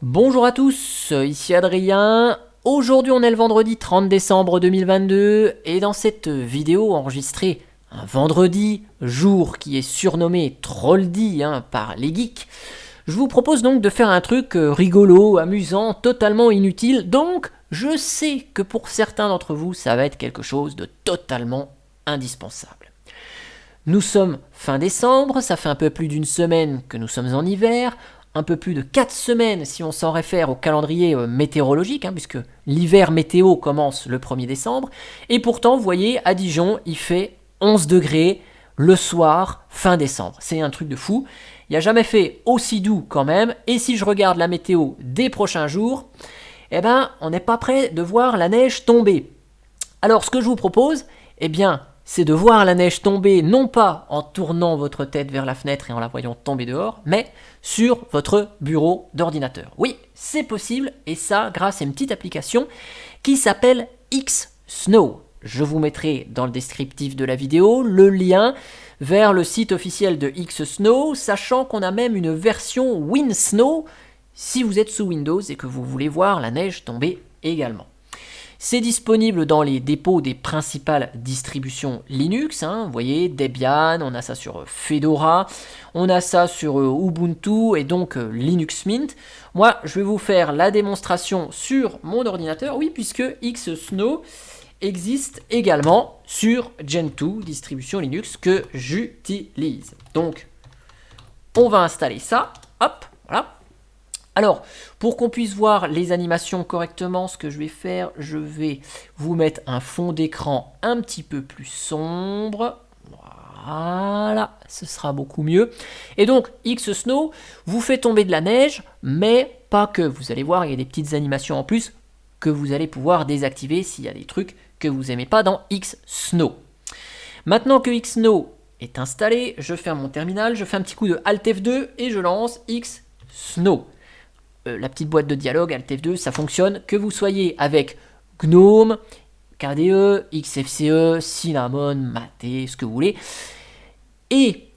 Bonjour à tous, ici Adrien. Aujourd'hui on est le vendredi 30 décembre 2022 et dans cette vidéo enregistrée un vendredi, jour qui est surnommé Trolldi par les geeks, je vous propose donc de faire un truc rigolo, amusant, totalement inutile. Donc je sais que pour certains d'entre vous ça va être quelque chose de totalement indispensable. Nous sommes fin décembre, ça fait un peu plus d'une semaine que nous sommes en hiver, un peu plus de 4 semaines si on s'en réfère au calendrier météorologique, puisque l'hiver météo commence le 1er décembre, et pourtant, vous voyez, à Dijon, il fait 11 degrés le soir, fin décembre. C'est un truc de fou. Il n'y a jamais fait aussi doux quand même, et si je regarde la météo des prochains jours, eh ben, on n'est pas prêt de voir la neige tomber. Alors, ce que je vous propose, eh bien, c'est de voir la neige tomber, non pas en tournant votre tête vers la fenêtre et en la voyant tomber dehors, mais sur votre bureau d'ordinateur. Oui, c'est possible, et ça grâce à une petite application qui s'appelle X-Snow. Je vous mettrai dans le descriptif de la vidéo le lien vers le site officiel de X-Snow, sachant qu'on a même une version WinSnow si vous êtes sous Windows et que vous voulez voir la neige tomber également. C'est disponible dans les dépôts des principales distributions Linux. Vous voyez, Debian, on a ça sur Fedora, on a ça sur Ubuntu et donc Linux Mint. Moi, je vais vous faire la démonstration sur mon ordinateur, oui, puisque X-Snow existe également sur Gentoo, distribution Linux que j'utilise. Donc, on va installer ça, hop, voilà. Alors, pour qu'on puisse voir les animations correctement, ce que je vais faire, je vais vous mettre un fond d'écran un petit peu plus sombre. Voilà, ce sera beaucoup mieux. Et donc, X-Snow vous fait tomber de la neige, mais pas que. Vous allez voir, il y a des petites animations en plus que vous allez pouvoir désactiver s'il y a des trucs que vous n'aimez pas dans X-Snow. Maintenant que X-Snow est installé, je ferme mon terminal, je fais un petit coup de Alt F2 et je lance X-Snow. La petite boîte de dialogue Alt F2, ça fonctionne que vous soyez avec GNOME, KDE, XFCE, Cinnamon, Mate, ce que vous voulez. Et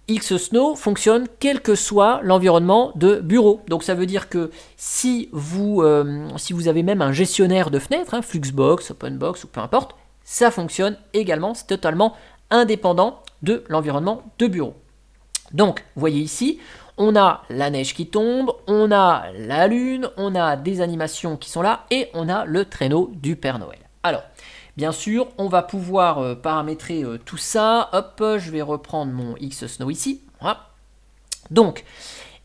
X-Snow fonctionne quel que soit l'environnement de bureau. Donc ça veut dire que si vous avez même un gestionnaire de fenêtres, Fluxbox, Openbox ou peu importe, ça fonctionne également, c'est totalement indépendant de l'environnement de bureau. Donc, vous voyez ici, on a la neige qui tombe, on a la lune, on a des animations qui sont là et on a le traîneau du Père Noël. Alors, bien sûr, on va pouvoir paramétrer tout ça. Hop, je vais reprendre mon X-Snow ici. Voilà. Donc,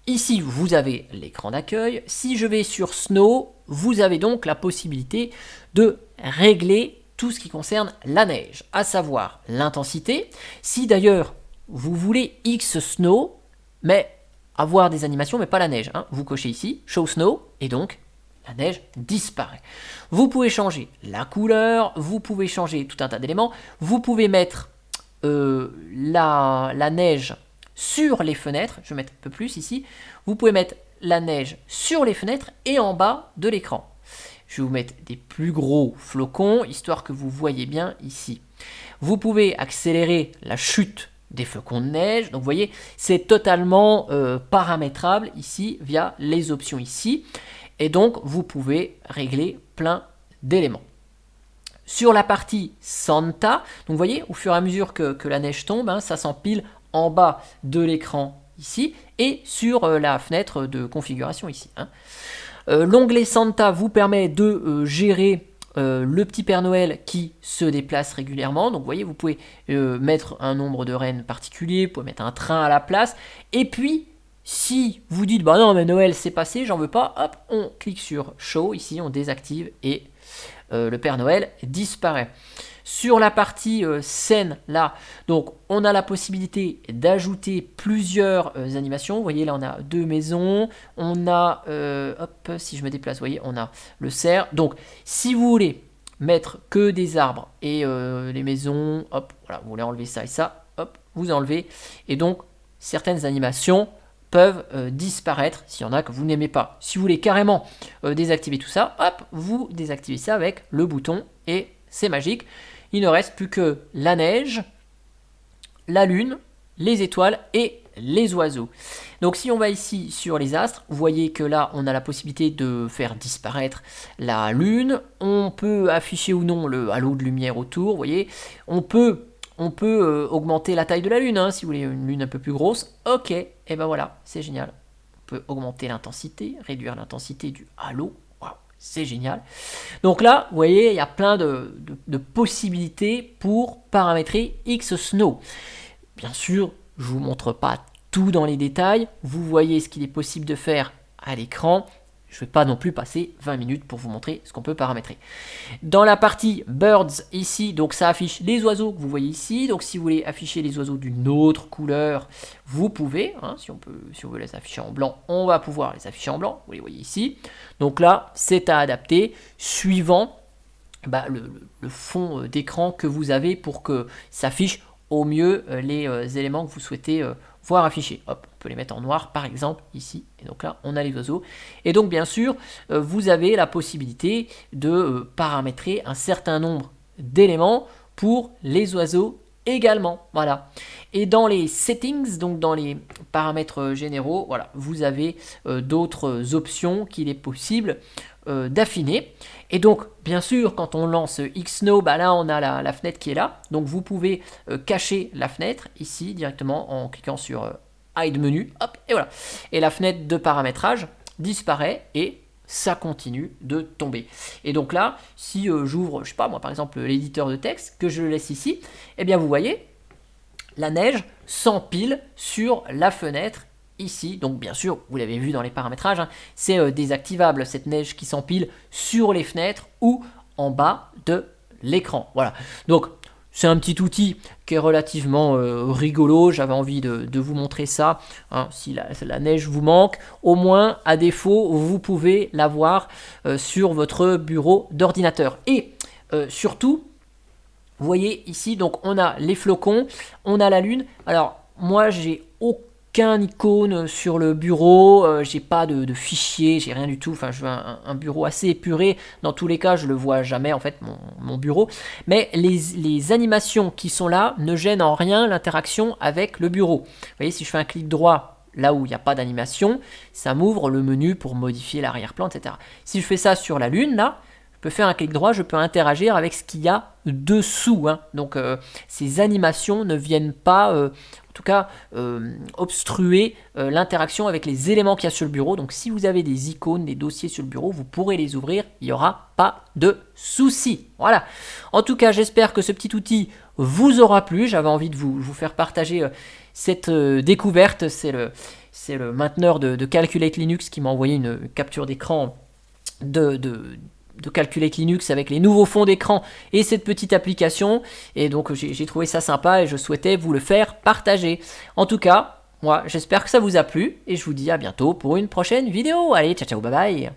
ici, vous avez l'écran d'accueil. Si je vais sur Snow, vous avez donc la possibilité de régler tout ce qui concerne la neige, à savoir l'intensité. Si d'ailleurs, vous voulez X-Snow, mais avoir des animations, mais pas la neige. Vous cochez ici, Show Snow, et donc la neige disparaît. Vous pouvez changer la couleur, vous pouvez changer tout un tas d'éléments, vous pouvez mettre la neige sur les fenêtres, je vais mettre un peu plus ici, vous pouvez mettre la neige sur les fenêtres et en bas de l'écran. Je vais vous mettre des plus gros flocons, histoire que vous voyez bien ici. Vous pouvez accélérer la chute des flocons de neige. Donc vous voyez, c'est totalement paramétrable ici via les options ici. Et donc vous pouvez régler plein d'éléments. Sur la partie Santa, donc vous voyez, au fur et à mesure que la neige tombe, ça s'empile en bas de l'écran ici et sur la fenêtre de configuration ici. L'onglet Santa vous permet de gérer le petit Père Noël qui se déplace régulièrement. Donc vous voyez, vous pouvez mettre un nombre de rennes particulier, vous pouvez mettre un train à la place. Et puis, si vous dites, bah non, mais Noël c'est passé, j'en veux pas, hop, on clique sur Show, ici on désactive et le Père Noël disparaît. Sur la partie scène, là, donc on a la possibilité d'ajouter plusieurs animations. Vous voyez, là on a deux maisons, on a, hop, si je me déplace, vous voyez, on a le cerf. Donc, si vous voulez mettre que des arbres et les maisons, hop, voilà, vous voulez enlever ça et ça, hop, vous enlevez. Et donc, certaines animations peuvent disparaître s'il y en a que vous n'aimez pas. Si vous voulez carrément désactiver tout ça, hop, vous désactivez ça avec le bouton et c'est magique. Il ne reste plus que la neige, la lune, les étoiles et les oiseaux. Donc si on va ici sur les astres, vous voyez que là on a la possibilité de faire disparaître la lune, on peut afficher ou non le halo de lumière autour, vous voyez, on peut augmenter la taille de la lune, hein, si vous voulez une lune un peu plus grosse, ok, et ben voilà, c'est génial. On peut augmenter l'intensité, réduire l'intensité du halo, waouh, c'est génial. Donc là, vous voyez, il y a plein de possibilités pour paramétrer X-Snow. Bien sûr, je ne vous montre pas tout dans les détails, vous voyez ce qu'il est possible de faire à l'écran. Je ne vais pas non plus passer 20 minutes pour vous montrer ce qu'on peut paramétrer. Dans la partie Birds, ici, donc ça affiche les oiseaux que vous voyez ici. Donc si vous voulez afficher les oiseaux d'une autre couleur, vous pouvez. Hein, si on veut les afficher en blanc, on va pouvoir les afficher en blanc. Vous les voyez ici. Donc là, c'est à adapter suivant le fond d'écran que vous avez pour que s'affiche au mieux les éléments que vous souhaitez voir affichés. Hop, on peut les mettre en noir par exemple ici, et donc là on a les oiseaux. Et donc bien sûr, vous avez la possibilité de paramétrer un certain nombre d'éléments pour les oiseaux également. Voilà. Et dans les settings, donc dans les paramètres généraux, voilà, vous avez d'autres options qu'il est possible d'affiner. Et donc, bien sûr, quand on lance X-Snow, là, on a la fenêtre qui est là. Donc, vous pouvez cacher la fenêtre ici directement en cliquant sur Hide Menu. Hop, et voilà. Et la fenêtre de paramétrage disparaît et ça continue de tomber. Et donc là, si j'ouvre, je sais pas moi, par exemple, l'éditeur de texte, que je le laisse ici, eh bien, vous voyez, la neige s'empile sur la fenêtre ici. Donc bien sûr, vous l'avez vu dans les paramétrages, hein, c'est désactivable cette neige qui s'empile sur les fenêtres ou en bas de l'écran. Voilà, donc c'est un petit outil qui est relativement rigolo. J'avais envie de vous montrer ça, hein. Si la neige vous manque, au moins à défaut, vous pouvez l'avoir sur votre bureau d'ordinateur. Et surtout, vous voyez ici, donc on a les flocons, on a la lune. Alors moi j'ai aucun icône sur le bureau, j'ai pas de fichier, j'ai rien du tout. Enfin, je veux un bureau assez épuré. Dans tous les cas, je le vois jamais en fait mon bureau. Mais les animations qui sont là ne gênent en rien l'interaction avec le bureau. Vous voyez, si je fais un clic droit là où il n'y a pas d'animation, ça m'ouvre le menu pour modifier l'arrière-plan, etc. Si je fais ça sur la lune là, je peux faire un clic droit, je peux interagir avec ce qu'il y a dessous, hein. Donc ces animations ne viennent pas, en tout cas, obstruer l'interaction avec les éléments qu'il y a sur le bureau. Donc si vous avez des icônes, des dossiers sur le bureau, vous pourrez les ouvrir, il n'y aura pas de souci. Voilà. En tout cas, j'espère que ce petit outil vous aura plu. J'avais envie de vous faire partager cette découverte. C'est le mainteneur de Calculate Linux qui m'a envoyé une capture d'écran de Calculate Linux avec les nouveaux fonds d'écran et cette petite application. Et donc j'ai trouvé ça sympa et je souhaitais vous le faire partager. En tout cas, moi j'espère que ça vous a plu et je vous dis à bientôt pour une prochaine vidéo. Allez, ciao ciao, bye bye.